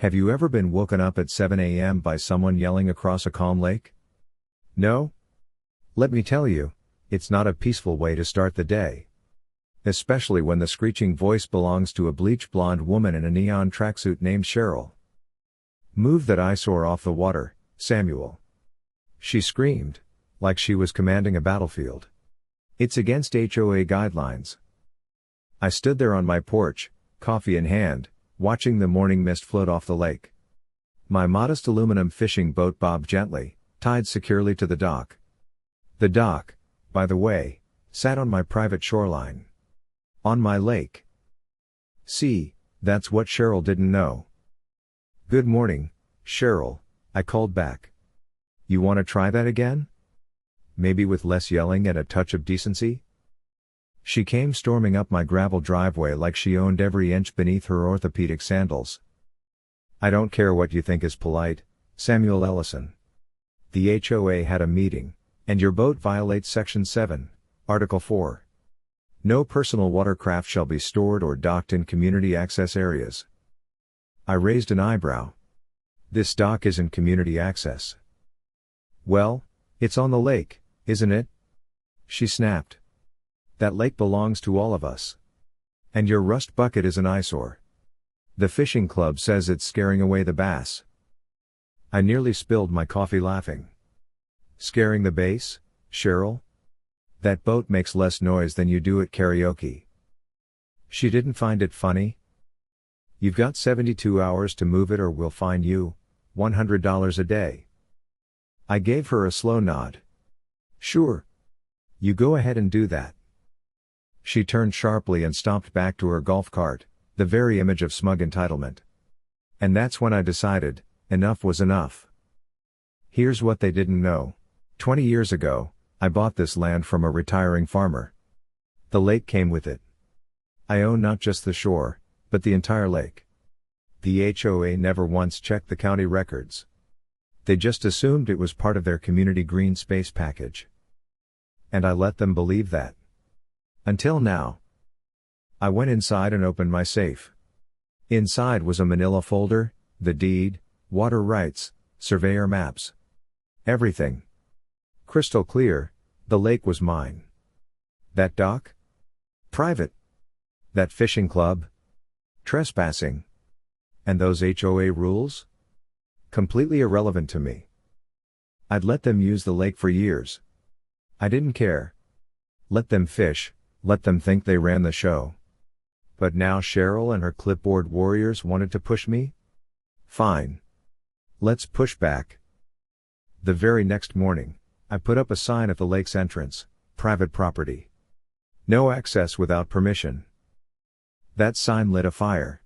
Have you ever been woken up at 7 a.m. by someone yelling across a calm lake? No? Let me tell you, it's not a peaceful way to start the day. Especially when the screeching voice belongs to a bleach blonde woman in a neon tracksuit named Cheryl. Move that eyesore off the water, Samuel. She screamed, like she was commanding a battlefield. It's against HOA guidelines. I stood there on my porch, coffee in hand, watching the morning mist float off the lake. My modest aluminum fishing boat bobbed gently, tied securely to the dock. The dock, by the way, sat on my private shoreline. On my lake. See, that's what Cheryl didn't know. Good morning, Cheryl, I called back. You want to try that again? Maybe with less yelling and a touch of decency? She came storming up my gravel driveway like she owned every inch beneath her orthopedic sandals. I don't care what you think is polite, Samuel Ellison. The HOA had a meeting, and your boat violates Section 7, Article 4. No personal watercraft shall be stored or docked in community access areas. I raised an eyebrow. This dock isn't community access. Well, it's on the lake, isn't it? She snapped. That lake belongs to all of us. And your rust bucket is an eyesore. The fishing club says it's scaring away the bass. I nearly spilled my coffee laughing. Scaring the bass, Cheryl? That boat makes less noise than you do at karaoke. She didn't find it funny. You've got 72 hours to move it or we'll fine you, $100 a day. I gave her a slow nod. Sure. You go ahead and do that. She turned sharply and stomped back to her golf cart, the very image of smug entitlement. And that's when I decided, enough was enough. Here's what they didn't know. 20 years ago, I bought this land from a retiring farmer. The lake came with it. I own not just the shore, but the entire lake. The HOA never once checked the county records. They just assumed it was part of their community green space package. And I let them believe that. Until now. I went inside and opened my safe. Inside was a manila folder, the deed, water rights, surveyor maps. Everything. Crystal clear, the lake was mine. That dock? Private. That fishing club? Trespassing. And those HOA rules? Completely irrelevant to me. I'd let them use the lake for years. I didn't care. Let them fish, let them think they ran the show. But now Cheryl and her clipboard warriors wanted to push me? Fine. Let's push back. The very next morning, I put up a sign at the lake's entrance, private property. No access without permission. That sign lit a fire.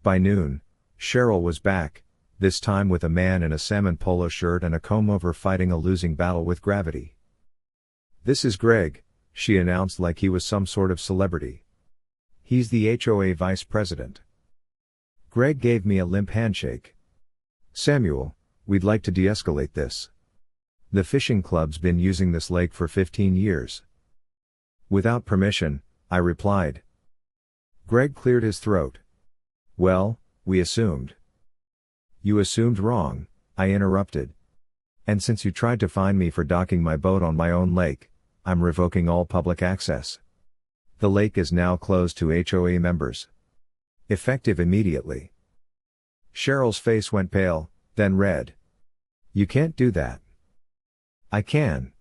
By noon, Cheryl was back, this time with a man in a salmon polo shirt and a comb-over fighting a losing battle with gravity. This is Greg, she announced like he was some sort of celebrity. He's the HOA vice president. Greg gave me a limp handshake. Samuel, we'd like to de-escalate this. The fishing club's been using this lake for 15 years. Without permission, I replied. Greg cleared his throat. Well, we assumed. You assumed wrong, I interrupted. And since you tried to fine me for docking my boat on my own lake, I'm revoking all public access. The lake is now closed to HOA members. Effective immediately. Cheryl's face went pale, then red. You can't do that. I can.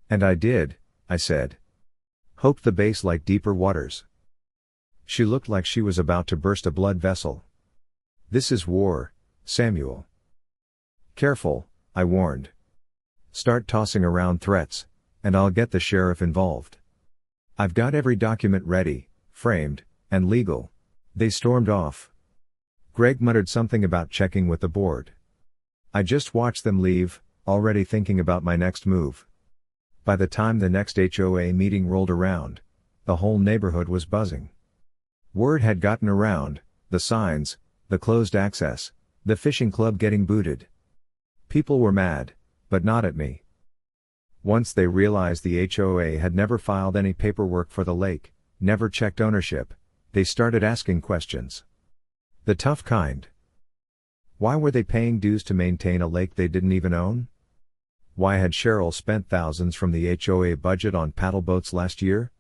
And I did, I said. Hope the base like deeper waters. She looked like she was about to burst a blood vessel. This is war, Samuel. Careful, I warned. Start tossing around threats, and I'll get the sheriff involved. I've got every document ready, framed, and legal. They stormed off. Greg muttered something about checking with the board. I just watched them leave, already thinking about my next move. By the time the next HOA meeting rolled around, the whole neighborhood was buzzing. Word had gotten around, the signs, the closed access, the fishing club getting booted. People were mad, but not at me. Once they realized the HOA had never filed any paperwork for the lake, never checked ownership, they started asking questions. The tough kind. Why were they paying dues to maintain a lake they didn't even own? Why had Cheryl spent thousands from the HOA budget on paddle boats last year?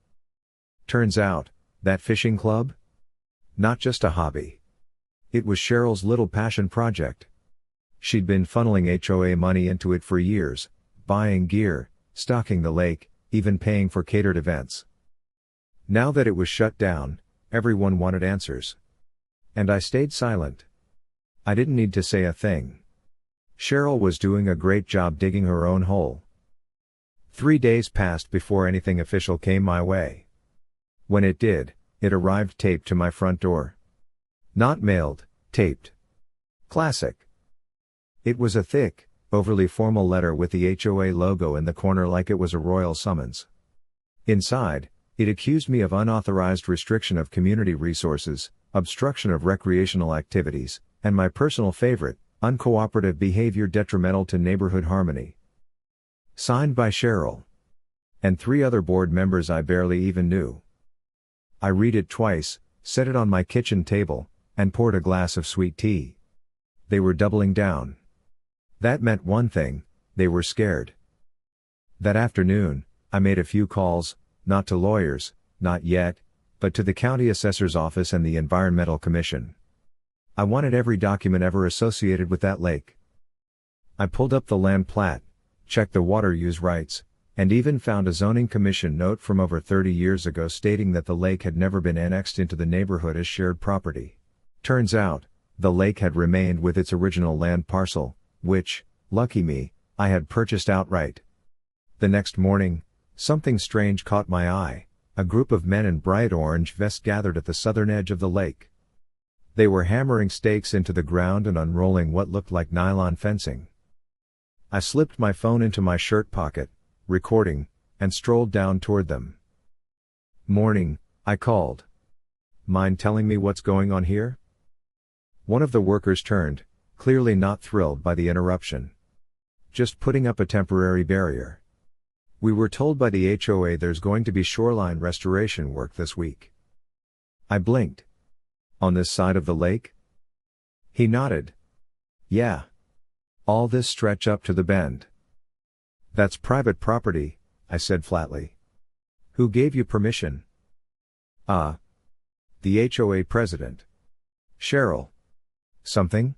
Turns out, that fishing club? Not just a hobby. It was Cheryl's little passion project. She'd been funneling HOA money into it for years, buying gear, stocking the lake, even paying for catered events. Now that it was shut down, everyone wanted answers. And I stayed silent. I didn't need to say a thing. Cheryl was doing a great job digging her own hole. 3 days passed before anything official came my way. When it did, it arrived taped to my front door. Not mailed, taped. Classic. It was a thick, overly formal letter with the HOA logo in the corner like it was a royal summons. Inside, it accused me of unauthorized restriction of community resources, obstruction of recreational activities, and my personal favorite, uncooperative behavior detrimental to neighborhood harmony. Signed by Cheryl. And 3 other board members I barely even knew. I read it twice, set it on my kitchen table, and poured a glass of sweet tea. They were doubling down. That meant one thing, they were scared. That afternoon, I made a few calls, not to lawyers, not yet, but to the county assessor's office and the Environmental Commission. I wanted every document ever associated with that lake. I pulled up the land plat, checked the water use rights, and even found a zoning commission note from over 30 years ago stating that the lake had never been annexed into the neighborhood as shared property. Turns out, the lake had remained with its original land parcel, which, lucky me, I had purchased outright. The next morning, something strange caught my eye. A group of men in bright orange vests gathered at the southern edge of the lake. They were hammering stakes into the ground and unrolling what looked like nylon fencing. I slipped my phone into my shirt pocket, recording, and strolled down toward them. "Morning," I called. "Mind telling me what's going on here?" One of the workers turned, clearly not thrilled by the interruption. "Just putting up a temporary barrier. We were told by the HOA there's going to be shoreline restoration work this week." I blinked. "On this side of the lake?" He nodded. "Yeah. All this stretch up to the bend." "That's private property," I said flatly. "Who gave you permission?" The HOA president. Cheryl. Something?"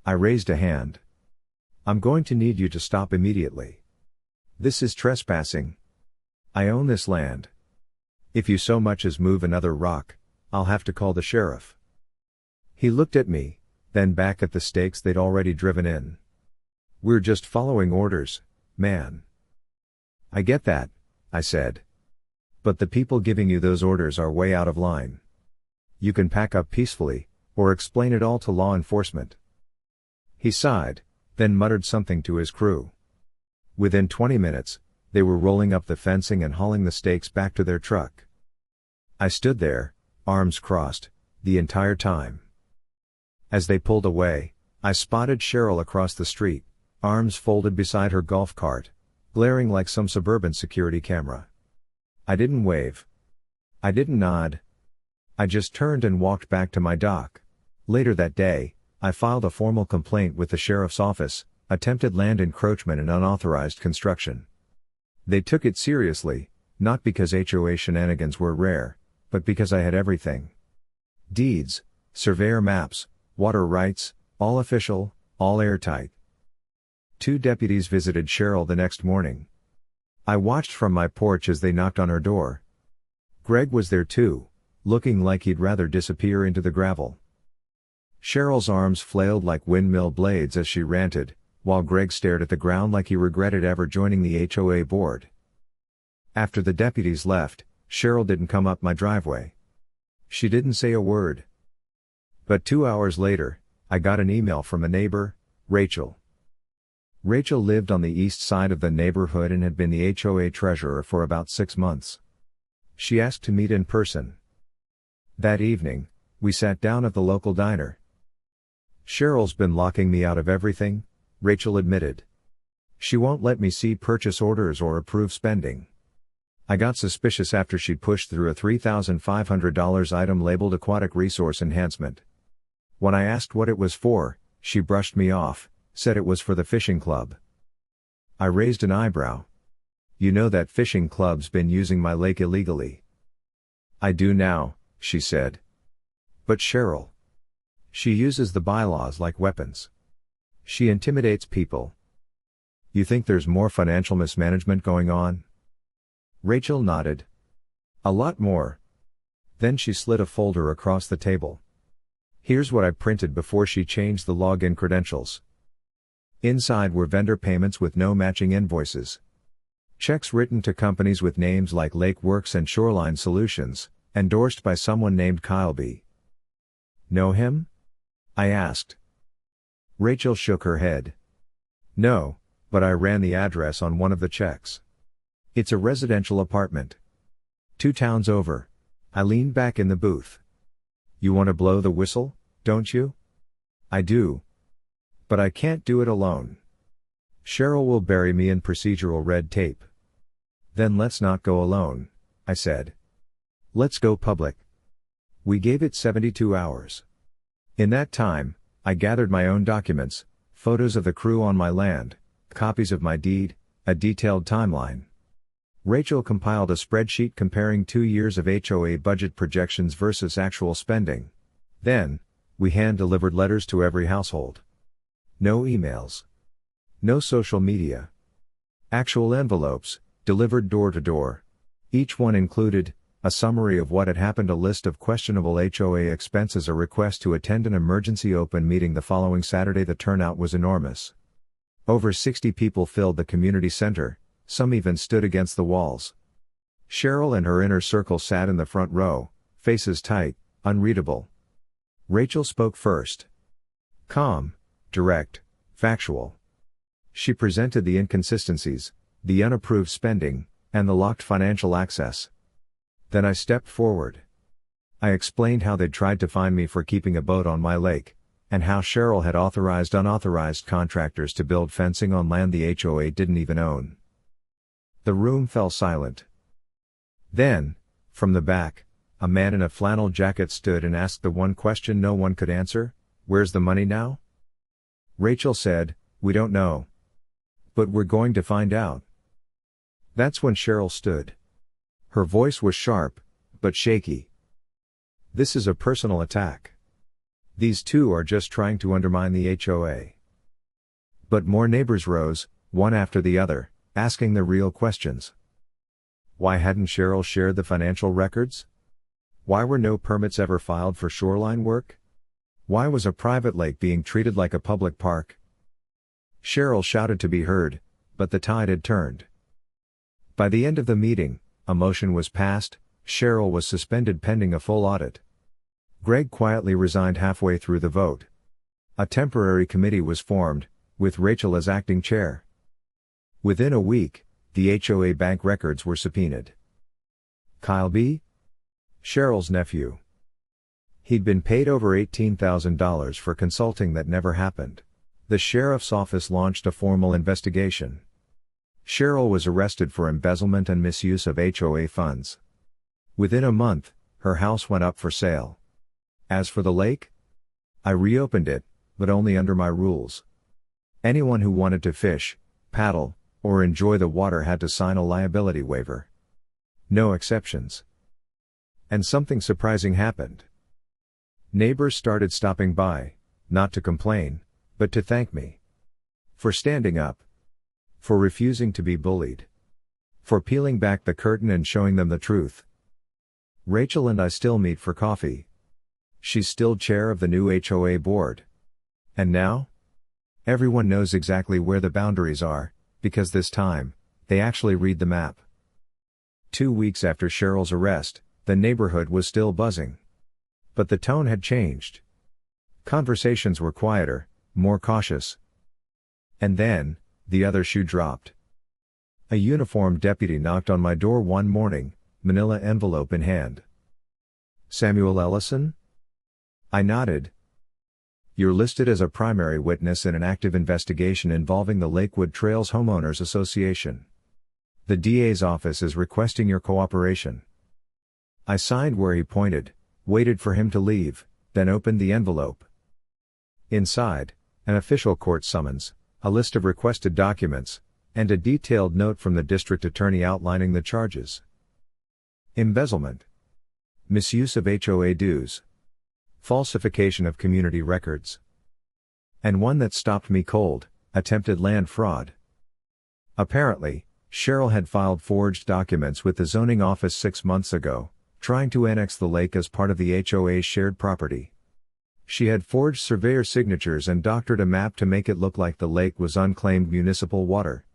I raised a hand. "I'm going to need you to stop immediately. This is trespassing. I own this land. If you so much as move another rock, I'll have to call the sheriff." He looked at me, then back at the stakes they'd already driven in. "We're just following orders, man." "I get that," I said. "But the people giving you those orders are way out of line. You can pack up peacefully, or explain it all to law enforcement." He sighed, then muttered something to his crew. Within 20 minutes, they were rolling up the fencing and hauling the stakes back to their truck. I stood there, arms crossed, the entire time. As they pulled away, I spotted Cheryl across the street, arms folded beside her golf cart, glaring like some suburban security camera. I didn't wave. I didn't nod. I just turned and walked back to my dock. Later that day, I filed a formal complaint with the sheriff's office, attempted land encroachment and unauthorized construction. They took it seriously, not because HOA shenanigans were rare, but because I had everything. Deeds, surveyor maps, water rights, all official, all airtight. 2 deputies visited Cheryl the next morning. I watched from my porch as they knocked on her door. Greg was there too, looking like he'd rather disappear into the gravel. Cheryl's arms flailed like windmill blades as she ranted, while Greg stared at the ground like he regretted ever joining the HOA board. After the deputies left, Cheryl didn't come up my driveway. She didn't say a word. But 2 hours later, I got an email from a neighbor, Rachel. Rachel lived on the east side of the neighborhood and had been the HOA treasurer for about 6 months. She asked to meet in person. That evening, we sat down at the local diner. "Cheryl's been locking me out of everything," Rachel admitted. "She won't let me see purchase orders or approve spending. I got suspicious after she pushed through a $3,500 item labeled Aquatic Resource Enhancement. When I asked what it was for, She brushed me off, said it was for the fishing club. I raised an eyebrow. You know that fishing club's been using my lake illegally. I do now, she said. But Cheryl. She uses the bylaws like weapons. She intimidates people. You think there's more financial mismanagement going on? Rachel nodded. A lot more. Then she slid a folder across the table. Here's what I printed before she changed the login credentials. Inside were vendor payments with no matching invoices. Checks written to companies with names like Lake Works and Shoreline Solutions, endorsed by someone named Kyle B. Know him? I asked. Rachel shook her head. No, but I ran the address on one of the checks. It's a residential apartment. 2 towns over. I leaned back in the booth. You want to blow the whistle, don't you? I do. But I can't do it alone. Cheryl will bury me in procedural red tape. Then let's not go alone, I said. Let's go public. We gave it 72 hours. In that time, I gathered my own documents, photos of the crew on my land, copies of my deed, a detailed timeline. Rachel compiled a spreadsheet comparing 2 years of HOA budget projections versus actual spending. Then, we hand-delivered letters to every household. No emails. No social media. Actual envelopes, delivered door to door. Each one included a summary of what had happened, a list of questionable HOA expenses, a request to attend an emergency open meeting the following Saturday. The turnout was enormous. Over 60 people filled the community center, some even stood against the walls. Cheryl and her inner circle sat in the front row, faces tight, unreadable. Rachel spoke first. Calm, direct, factual. She presented the inconsistencies, the unapproved spending, and the locked financial access. Then I stepped forward. I explained how they'd tried to find me for keeping a boat on my lake, and how Cheryl had authorized unauthorized contractors to build fencing on land the HOA didn't even own. The room fell silent. Then, from the back, a man in a flannel jacket stood and asked the one question no one could answer, "Where's the money now?" Rachel said, "We don't know. But we're going to find out." That's when Cheryl stood. Her voice was sharp, but shaky. This is a personal attack. These two are just trying to undermine the HOA. But more neighbors rose, one after the other, asking the real questions. Why hadn't Cheryl shared the financial records? Why were no permits ever filed for shoreline work? Why was a private lake being treated like a public park? Cheryl shouted to be heard, but the tide had turned. By the end of the meeting, a motion was passed. Cheryl was suspended pending a full audit. Greg quietly resigned halfway through the vote. A temporary committee was formed, with Rachel as acting chair. Within a week, the HOA bank records were subpoenaed. Kyle B., Cheryl's nephew. He'd been paid over $18,000 for consulting that never happened. The sheriff's office launched a formal investigation. Cheryl was arrested for embezzlement and misuse of HOA funds. Within a month, her house went up for sale. As for the lake, I reopened it, but only under my rules. Anyone who wanted to fish, paddle, or enjoy the water had to sign a liability waiver. No exceptions. And something surprising happened. Neighbors started stopping by, not to complain, but to thank me. For standing up. For refusing to be bullied. For peeling back the curtain and showing them the truth. Rachel and I still meet for coffee. She's still chair of the new HOA board. And now? Everyone knows exactly where the boundaries are, because this time, they actually read the map. 2 weeks after Cheryl's arrest, the neighborhood was still buzzing. But the tone had changed. Conversations were quieter, more cautious. And then, the other shoe dropped. A uniformed deputy knocked on my door one morning, manila envelope in hand. "Samuel Ellison?" I nodded. "You're listed as a primary witness in an active investigation involving the Lakewood Trails Homeowners Association. The DA's office is requesting your cooperation." I signed where he pointed, waited for him to leave, then opened the envelope. Inside, An official court summons, a list of requested documents, and a detailed note from the district attorney outlining the charges. Embezzlement. Misuse of HOA dues. Falsification of community records. And one that stopped me cold, attempted land fraud. Apparently, Cheryl had filed forged documents with the zoning office 6 months ago, trying to annex the lake as part of the HOA's shared property. She had forged surveyor signatures and doctored a map to make it look like the lake was unclaimed municipal water.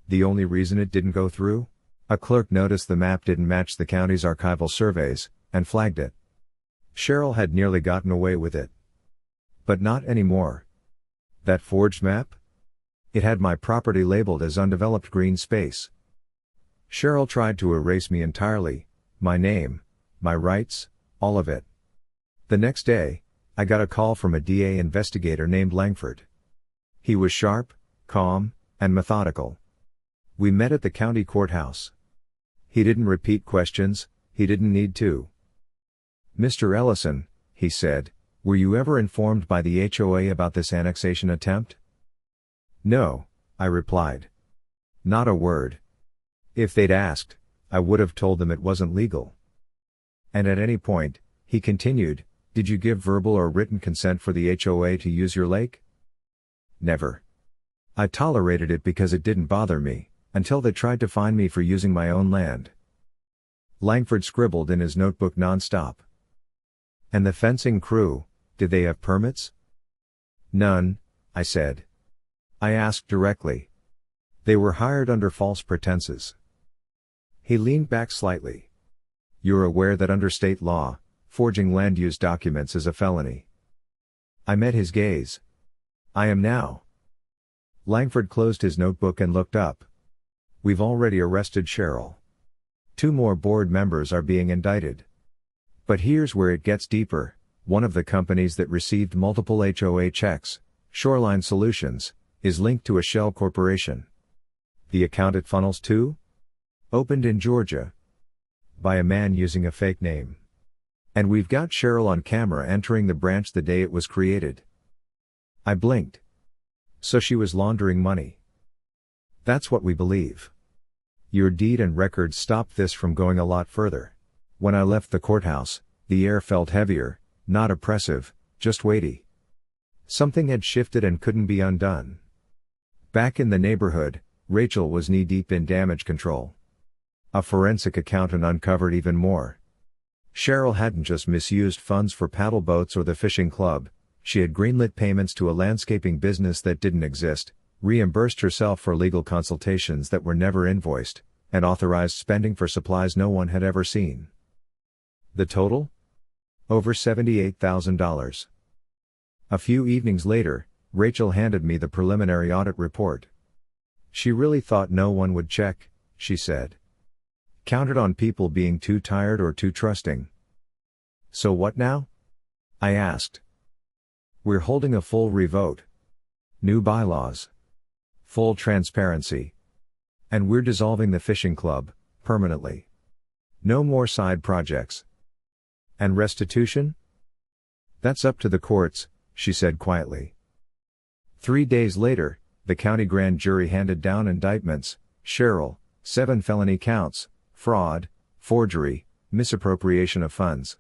The only reason it didn't go through? A clerk noticed the map didn't match the county's archival surveys, and flagged it. Cheryl had nearly gotten away with it. But not anymore. That forged map? It had my property labeled as undeveloped green space. Cheryl tried to erase me entirely, my name, my rights, all of it. The next day, I got a call from a DA investigator named Langford. He was sharp, calm, and methodical. We met at the county courthouse. He didn't repeat questions, he didn't need to. "Mr. Ellison," he said, "were you ever informed by the HOA about this annexation attempt?" "No," I replied. "Not a word. If they'd asked, I would have told them it wasn't legal." "And at any point," he continued, "did you give verbal or written consent for the HOA to use your lake?" "Never. I tolerated it because it didn't bother me, until they tried to fine me for using my own land." Langford scribbled in his notebook non-stop. "And the fencing crew, did they have permits?" "None," I said. I asked directly. "They were hired under false pretenses." He leaned back slightly. "You're aware that under state law, forging land use documents is a felony?" I met his gaze. "I am now." Langford closed his notebook and looked up. "We've already arrested Cheryl. 2 more board members are being indicted. But here's where it gets deeper. One of the companies that received multiple HOA checks, Shoreline Solutions, is linked to a shell corporation. The account it funnels to? Opened in Georgia. By a man using a fake name. And we've got Cheryl on camera entering the branch the day it was created." I blinked. "So she was laundering money?" "That's what we believe. Your deed and records stopped this from going a lot further." When I left the courthouse, the air felt heavier, not oppressive, just weighty. Something had shifted and couldn't be undone. Back in the neighborhood, Rachel was knee-deep in damage control. A forensic accountant uncovered even more. Cheryl hadn't just misused funds for paddle boats or the fishing club, she had greenlit payments to a landscaping business that didn't exist, reimbursed herself for legal consultations that were never invoiced, and authorized spending for supplies no one had ever seen. The total? Over $78,000. A few evenings later, Rachel handed me the preliminary audit report. She really thought no one would check, she said. Counted on people being too tired or too trusting. "So what now?" I asked. "We're holding a full revote. New bylaws. Full transparency. And we're dissolving the fishing club, permanently. No more side projects." "And restitution?" "That's up to the courts," she said quietly. 3 days later, the county grand jury handed down indictments: Cheryl, 7 felony counts, fraud, forgery, misappropriation of funds.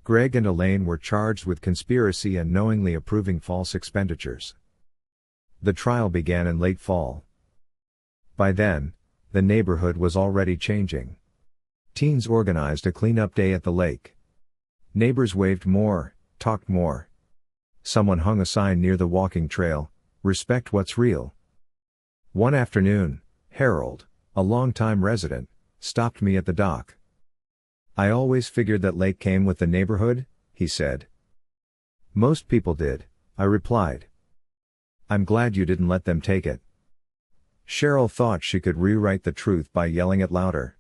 Greg and Elaine were charged with conspiracy and knowingly approving false expenditures. The trial began in late fall. By then, the neighborhood was already changing. Teens organized a cleanup day at the lake. Neighbors waved more, talked more. Someone hung a sign near the walking trail: "Respect what's real." One afternoon, Harold, a longtime resident, stopped me at the dock. "I always figured that lake came with the neighborhood," he said. "Most people did," I replied. "I'm glad you didn't let them take it." Cheryl thought she could rewrite the truth by yelling it louder.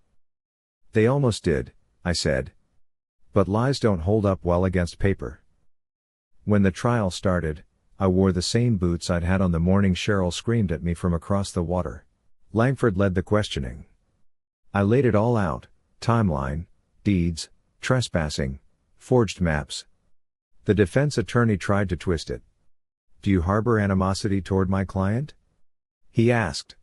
"They almost did," I said. "But lies don't hold up well against paper." When the trial started, I wore the same boots I'd had on the morning Cheryl screamed at me from across the water. Langford led the questioning. I laid it all out: timeline, deeds, trespassing, forged maps. The defense attorney tried to twist it. Do you harbor animosity toward my client? He asked.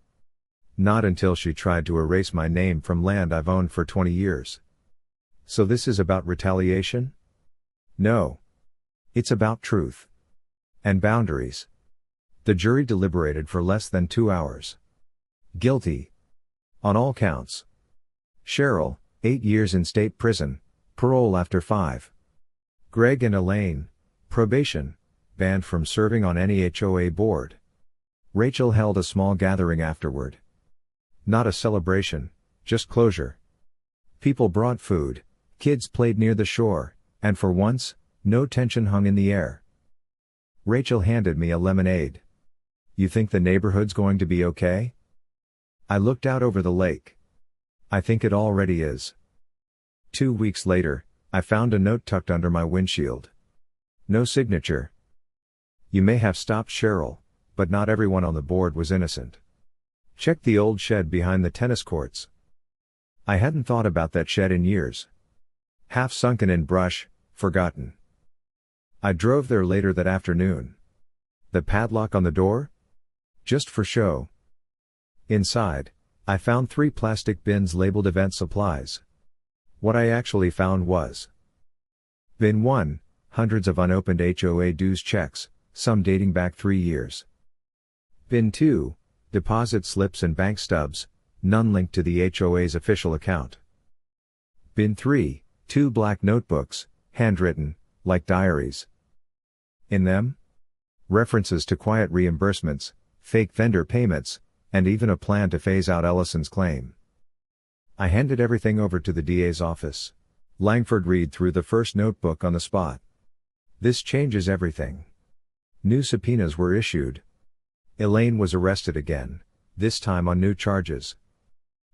Not until she tried to erase my name from land I've owned for 20 years. So this is about retaliation? No. It's about truth. And boundaries. The jury deliberated for less than 2 hours. Guilty. On all counts. Cheryl, 8 years in state prison, parole after 5. Greg and Elaine, probation, banned from serving on any HOA board. Rachel held a small gathering afterward. Not a celebration, just closure. People brought food, kids played near the shore, and for once, no tension hung in the air. Rachel handed me a lemonade. You think the neighborhood's going to be okay? I looked out over the lake. I think it already is. 2 weeks later, I found a note tucked under my windshield. No signature. You may have stopped Cheryl, but not everyone on the board was innocent. Check the old shed behind the tennis courts. I hadn't thought about that shed in years. Half sunken in brush, forgotten. I drove there later that afternoon. The padlock on the door? Just for show. Inside, I found 3 plastic bins labeled event supplies. What I actually found was Bin 1, hundreds of unopened HOA dues checks, some dating back 3 years. Bin 2, deposit slips and bank stubs, none linked to the HOA's official account. Bin 3, 2 black notebooks, handwritten, like diaries. In them? References to quiet reimbursements, fake vendor payments, and even a plan to phase out Ellison's claim. I handed everything over to the DA's office. Langford read through the first notebook on the spot. This changes everything. New subpoenas were issued. Elaine was arrested again, this time on new charges.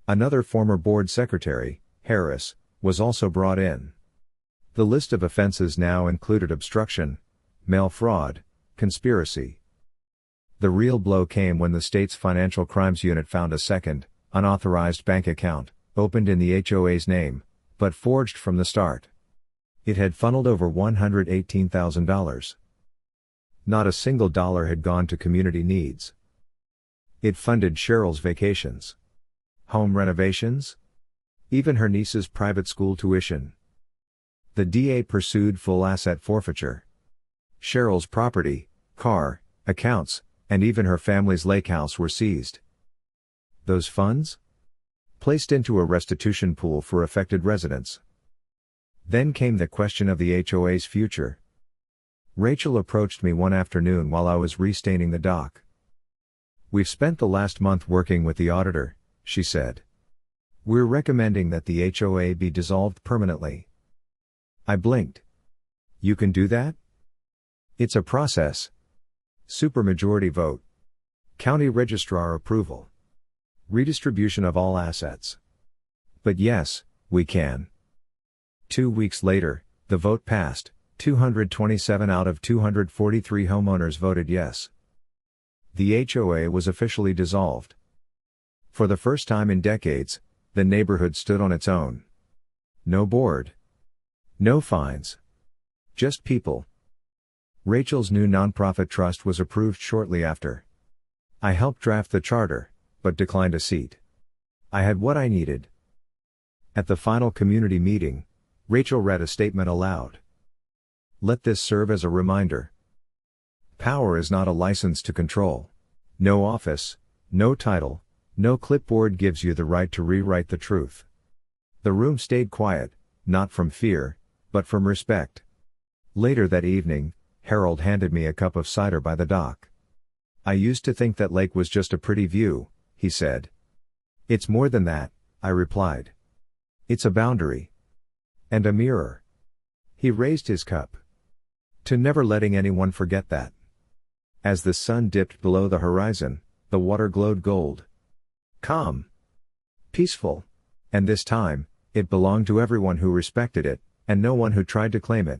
Another former board secretary, Harris, was also brought in. The list of offenses now included obstruction, mail fraud, conspiracy. The real blow came when the state's Financial Crimes Unit found a second, unauthorized bank account, opened in the HOA's name, but forged from the start. It had funneled over $118,000. Not a single dollar had gone to community needs. It funded Cheryl's vacations, home renovations, even her niece's private school tuition. The DA pursued full asset forfeiture. Cheryl's property, car, accounts, and even her family's lake house were seized. Those funds? Placed into a restitution pool for affected residents. Then came the question of the HOA's future. Rachel approached me one afternoon while I was restaining the dock. We've spent the last month working with the auditor, she said. We're recommending that the HOA be dissolved permanently. I blinked. You can do that? It's a process. Supermajority vote. County registrar approval. Redistribution of all assets. But yes, we can. 2 weeks later, the vote passed. 227 out of 243 homeowners voted yes. The HOA was officially dissolved. For the first time in decades, the neighborhood stood on its own. No board. No fines. Just people. Rachel's new nonprofit trust was approved shortly after. I helped draft the charter, but declined a seat. I had what I needed. At the final community meeting, Rachel read a statement aloud. Let this serve as a reminder. Power is not a license to control. No office, no title, no clipboard gives you the right to rewrite the truth. The room stayed quiet, not from fear, but from respect. Later that evening, Harold handed me a cup of cider by the dock. I used to think that lake was just a pretty view, he said. It's more than that, I replied. It's a boundary. And a mirror. He raised his cup. To never letting anyone forget that. As the sun dipped below the horizon, the water glowed gold. Calm. Peaceful. And this time, it belonged to everyone who respected it, and no one who tried to claim it.